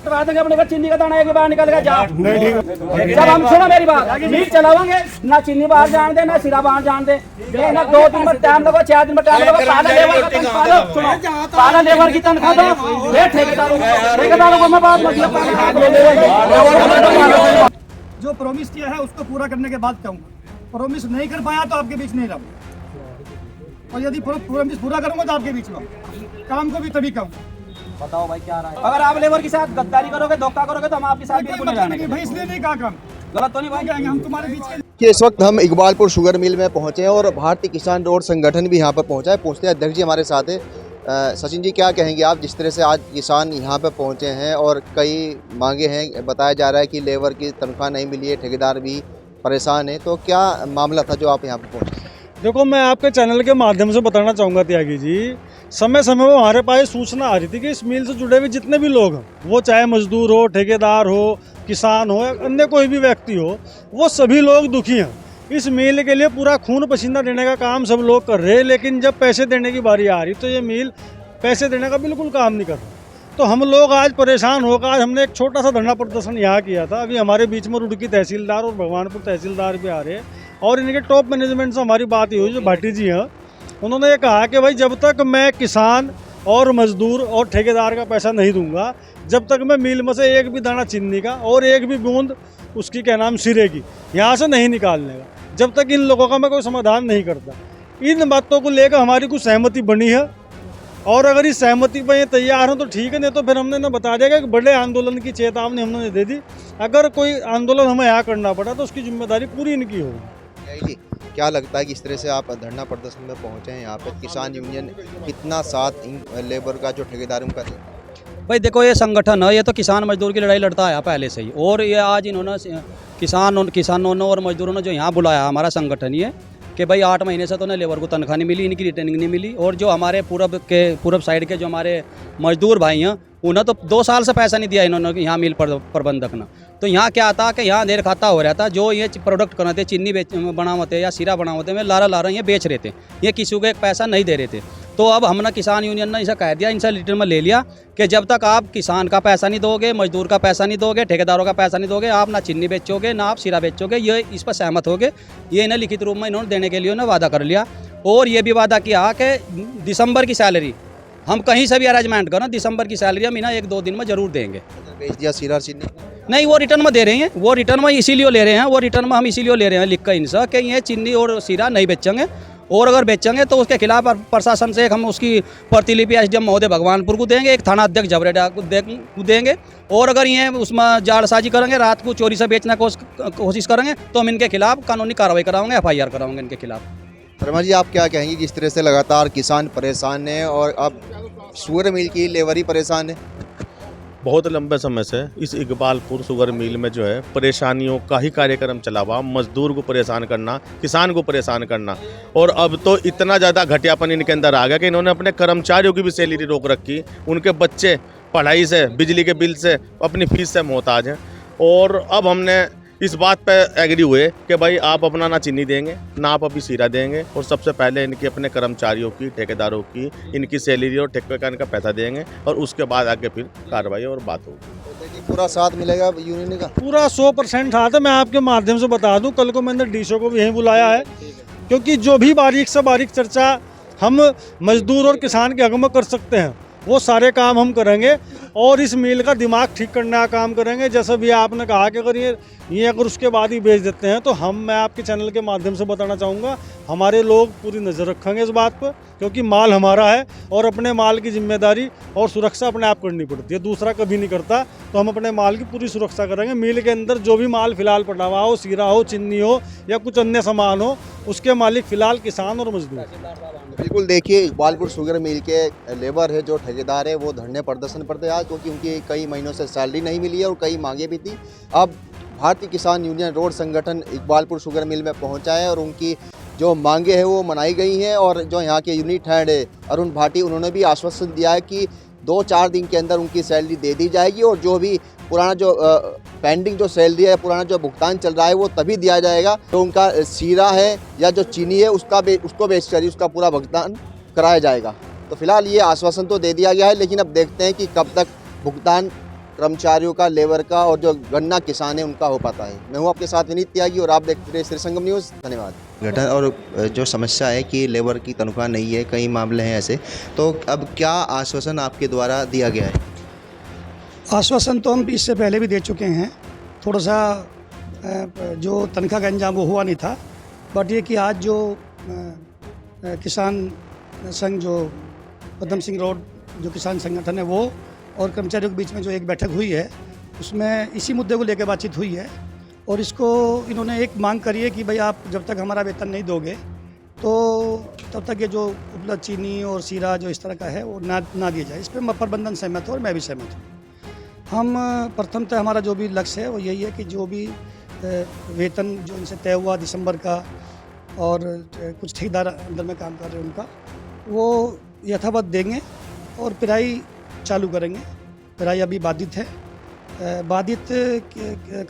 देंगे अपने घर चीनी का दाना एक बार निकल गया जा। जब हम सुनो मेरी बात, मीट चलाओगे ना चीनी बाहर जान दे ना सिरा बाहर जान दे, ना 2 दिन में टाइम लगो 4 दिन में टाइम लगो। पाला लेबर का तनख्वाह दो, सुनो पाला लेबर की तनख्वाह दो, ये ठेकेदारों को मैं बात मतलब जो प्रॉमिस किया है उसको पूरा करने के बाद कहूँगा। प्रॉमिस नहीं कर पाया तो आपके बीच नहीं रहूँगा, और यदि प्रॉमिस पूरा करूँगा तो आपके बीच में काम को भी तभी कहूँगा। बताओ भाई क्या रहा है? अगर आप लेबर के साथ गद्दारी करोगे, धोखा करोगे तो हम आपके साथ बिल्कुल नहीं रहने भाई, इसलिए नहीं कहा काम गलत तो नहीं भाई, हम तुम्हारे बीच के। कि इस वक्त हम इकबालपुर शुगर मिल में पहुंचे हैं और भारतीय किसान रोड संगठन भी यहाँ पर पहुंचा है। पहुंचते हैं अध्यक्ष जी हमारे साथ है। सचिन जी, क्या कहेंगे आप, जिस तरह से आज किसान यहाँ पर पहुंचे हैं और कई मांगे हैं, बताया जा रहा है कि लेबर की तनख्वाह नहीं मिली है, ठेकेदार भी परेशान है, तो क्या मामला था जो आप यहाँ पर पहुँचे? देखो, मैं आपके चैनल के माध्यम से बताना चाहूँगा त्यागी जी, समय समय पर हमारे पास सूचना आ रही थी कि इस मिल से जुड़े हुए जितने भी लोग हैं, वो चाहे मजदूर हो, ठेकेदार हो, किसान हो या अन्य कोई भी व्यक्ति हो, वो सभी लोग दुखी हैं। इस मिल के लिए पूरा खून पसीना देने का काम सब लोग कर रहे हैं, लेकिन जब पैसे देने की बारी आ रही तो ये मिल पैसे देने का बिल्कुल काम नहीं कर रहा। तो हम लोग आज परेशान होकर आज हमने एक छोटा सा धरना प्रदर्शन यहाँ किया था। अभी हमारे बीच में रुड़की तहसीलदार और भगवानपुर तहसीलदार भी आ रहे हैं और इनके टॉप मैनेजमेंट से हमारी बात हुई, जो भाटी जी हैं, उन्होंने ये कहा कि भाई जब तक मैं किसान और मजदूर और ठेकेदार का पैसा नहीं दूंगा, जब तक मैं मिल में से एक भी दाना चीनी का और एक भी बूंद उसकी क्या नाम सिरे की यहाँ से नहीं निकालने का, जब तक इन लोगों का मैं कोई समाधान नहीं करता। इन बातों को लेकर हमारी कुछ सहमति बनी है और अगर इस सहमति पर ये तैयार हो तो ठीक है, नहीं तो फिर हमने ना बता देगा कि बड़े आंदोलन की चेतावनी हमने दे दी। अगर कोई आंदोलन हमें यहाँ करना पड़ा तो उसकी जिम्मेदारी पूरी इनकी होगी। क्या लगता है कि इस तरह से आप धरना प्रदर्शन में पहुंचे हैं यहाँ पे, किसान यूनियन कितना साथ इन लेबर का जो ठेकेदारों का है? भाई देखो, ये संगठन है, ये तो किसान मजदूर की लड़ाई लड़ता है पहले से ही, और ये आज इन्होंने किसानों ने और मजदूरों ने जो यहाँ बुलाया हमारा संगठन ये कि भाई 8 महीने से तो ना लेबर को तनख्वाह नहीं मिली, इनकी रिटर्निंग नहीं मिली, और जो हमारे पूर्व साइड के जो हमारे मजदूर भाई हैं उन्हें तो 2 साल से पैसा नहीं दिया इन्होंने यहाँ मिल प्रबंधक ने। तो यहाँ क्या था कि यहाँ देर खाता हो रहा था, जो ये प्रोडक्ट बनाते चीनी बनाते या सीरा बनाते में लारा ये बेच रहे थे, ये किसी को एक पैसा नहीं दे रहे थे। तो अब हमने किसान यूनियन ने इसे कह दिया, इनसे रिटर्न में ले लिया कि जब तक आप किसान का पैसा नहीं दोगे, मजदूर का पैसा नहीं दोगे, ठेकेदारों का पैसा नहीं दोगे, आप ना चीनी बेचोगे ना आप सीरा बेचोगे, ये इस पर सहमत हो गए। ये इन्हें लिखित रूप में इन्होंने देने के लिए उन्होंने वादा कर लिया, और ये भी वादा किया कि दिसंबर की सैलरी हम कहीं से भी अरेंजमेंट करें, दिसंबर की सैलरी हम इन्हें 1-2 दिन में जरूर देंगे। बेच दिया सीरा चीनी? नहीं, वो रिटर्न में दे रहे हैं, वो रिटर्न में इसीलिए ले रहे हैं, वो रिटर्न में हम इसीलिए ले रहे हैं लिख कर इनसे कि ये चीनी और सीरा नहीं बेचेंगे, और अगर बेचेंगे तो उसके खिलाफ प्रशासन से हम उसकी प्रतिलिपि एसडीएम महोदय भगवानपुर को देंगे, एक थाना अध्यक्ष जबरेडा को देंगे, और अगर ये उसमें जालसाजी करेंगे, रात को चोरी से बेचने की कोशिश करेंगे तो हम इनके खिलाफ कानूनी कार्रवाई कराएंगे, FIR कराएंगे इनके खिलाफ। शर्मा जी, आप क्या कहेंगे जिस तरह से लगातार किसान परेशान है और अब शुगर मिल की लेबर ही परेशान है? बहुत लंबे समय से इस इकबालपुर शुगर मिल में जो है परेशानियों का ही कार्यक्रम चला हुआ, मजदूर को परेशान करना, किसान को परेशान करना, और अब तो इतना ज़्यादा घटियापन इनके अंदर आ गया कि इन्होंने अपने कर्मचारियों की भी सैलरी रोक रखी, उनके बच्चे पढ़ाई से, बिजली के बिल से, अपनी फीस से मोहताज हैं। और अब हमने इस बात पे एग्री हुए कि भाई आप अपना ना चीनी देंगे ना आप अभी सीरा देंगे, और सबसे पहले इनके अपने कर्मचारियों की, ठेकेदारों की, इनकी सैलरी और ठेके का इनका पैसा देंगे, और उसके बाद आगे फिर कार्रवाई और बात होगी। पूरा साथ मिलेगा यूनियन का? पूरा 100% साथ है। मैं आपके माध्यम से बता दूं, कल को मैंने डीसो को भी यहीं बुलाया है, क्योंकि जो भी बारीक से बारीक चर्चा हम मजदूर और किसान के हक में कर सकते हैं वो सारे काम हम करेंगे, और इस मिल का दिमाग ठीक करने का काम करेंगे। जैसा भी आपने कहा कि अगर ये अगर उसके बाद ही बेच देते हैं तो मैं आपके चैनल के माध्यम से बताना चाहूँगा, हमारे लोग पूरी नज़र रखेंगे इस बात पर, क्योंकि माल हमारा है और अपने माल की जिम्मेदारी और सुरक्षा अपने आप करनी पड़ती है, दूसरा कभी नहीं करता। तो हम अपने माल की पूरी सुरक्षा करेंगे। मिल के अंदर जो भी माल फिलहाल पड़ा हुआ हो, सीरा हो, चीनी हो या कुछ अन्य सामान हो, उसके मालिक फिलहाल किसान और मजदूर। बिल्कुल, देखिए इकबालपुर शुगर मिल के लेबर है जो ठेकेदार है वो धरने प्रदर्शन पर थे आज, क्योंकि उनकी कई महीनों से सैलरी नहीं मिली है और कई मांगे भी थी। अब भारतीय किसान यूनियन रोड संगठन इकबालपुर शुगर मिल में पहुंचा है और उनकी जो मांगे हैं वो मनाई गई हैं, और जो यहाँ के यूनिट हेड है अरुण भाटी, उन्होंने भी आश्वासन दिया है कि 2-4 दिन के अंदर उनकी सैलरी दे दी जाएगी, और जो भी पुराना जो पेंडिंग जो सैलरी है, पुराना जो भुगतान चल रहा है वो तभी दिया जाएगा। तो उनका सीरा है या जो चीनी है उसको बेच कर उसका पूरा भुगतान कराया जाएगा। तो फिलहाल ये आश्वासन तो दे दिया गया है, लेकिन अब देखते हैं कि कब तक भुगतान कर्मचारियों का, लेबर का और जो गन्ना किसान है उनका हो पाता है। मैं हूँ आपके साथ विनीत त्यागी और आप देख रहे हैं श्री संगम न्यूज़। धन्यवाद। घटना और जो समस्या है कि लेबर की तनख्वाह नहीं है, कई मामले हैं ऐसे, तो अब क्या आश्वासन आपके द्वारा दिया गया है? आश्वासन तो हम इससे पहले भी दे चुके हैं। थोड़ा सा जो तनख्वाह का इंतजाम वो हुआ नहीं था, बट ये कि आज जो किसान संघ जो पद्म सिंह रोड जो किसान संगठन है वो और कर्मचारियों के बीच में जो एक बैठक हुई है उसमें इसी मुद्दे को लेकर बातचीत हुई है और इसको इन्होंने एक मांग करी है कि भाई आप जब तक हमारा वेतन नहीं दोगे तो तब तक ये जो उपलब्ध चीनी और सीरा जो इस तरह का है वो ना दिया जाए। इस पर प्रबंधन सहमत हो और मैं भी सहमत हूँ। हम प्रथमतः हमारा जो भी लक्ष्य है वो यही है कि जो भी वेतन जो इनसे तय हुआ दिसंबर का और कुछ ठेकेदार अंदर में काम कर रहे हैं उनका वो यथावत देंगे और पिराई चालू करेंगे। पिराई अभी बाधित है, बाधित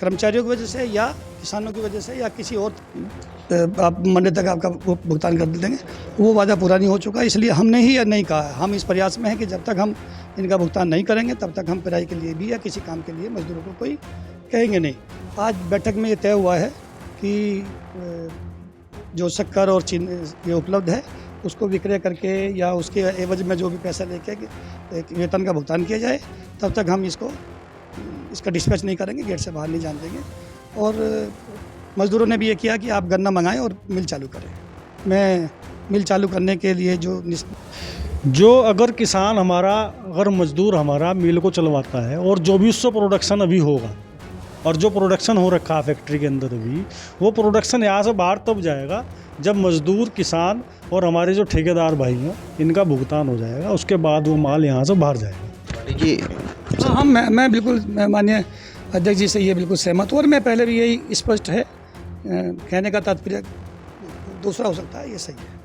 कर्मचारियों की वजह से या किसानों की वजह से या किसी और आप मंडे तक आपका भुगतान कर देंगे, वो वादा पूरा नहीं हो चुका। इसलिए हमने ही नहीं कहा, हम इस प्रयास में हैं कि जब तक हम इनका भुगतान नहीं करेंगे तब तक हम पिराई के लिए भी या किसी काम के लिए मजदूरों को कोई कहेंगे नहीं। आज बैठक में ये तय हुआ है कि जो शक्कर और चीनी ये उपलब्ध है उसको विक्रय करके या उसके एवज में जो भी पैसा लेके वेतन का भुगतान किया जाए, तब तक हम इसका डिस्पैच नहीं करेंगे, गेट से बाहर नहीं जाने देंगे। और मज़दूरों ने भी ये किया कि आप गन्ना मंगाएं और मिल चालू करें। मैं मिल चालू करने के लिए जो अगर किसान हमारा, अगर मजदूर हमारा मिल को चलवाता है और जो भी उससे प्रोडक्शन अभी होगा और जो प्रोडक्शन हो रखा है फैक्ट्री के अंदर भी, वो प्रोडक्शन यहाँ से बाहर तब जाएगा जब मजदूर, किसान और हमारे जो ठेकेदार भाई हैं इनका भुगतान हो जाएगा, उसके बाद वो माल यहाँ से बाहर जाएगा। जी हाँ, मैं बिल्कुल माननीय अध्यक्ष जी से ये बिल्कुल सहमत हूँ और मैं पहले भी यही स्पष्ट है, कहने का तात्पर्य दूसरा हो सकता है, ये सही है।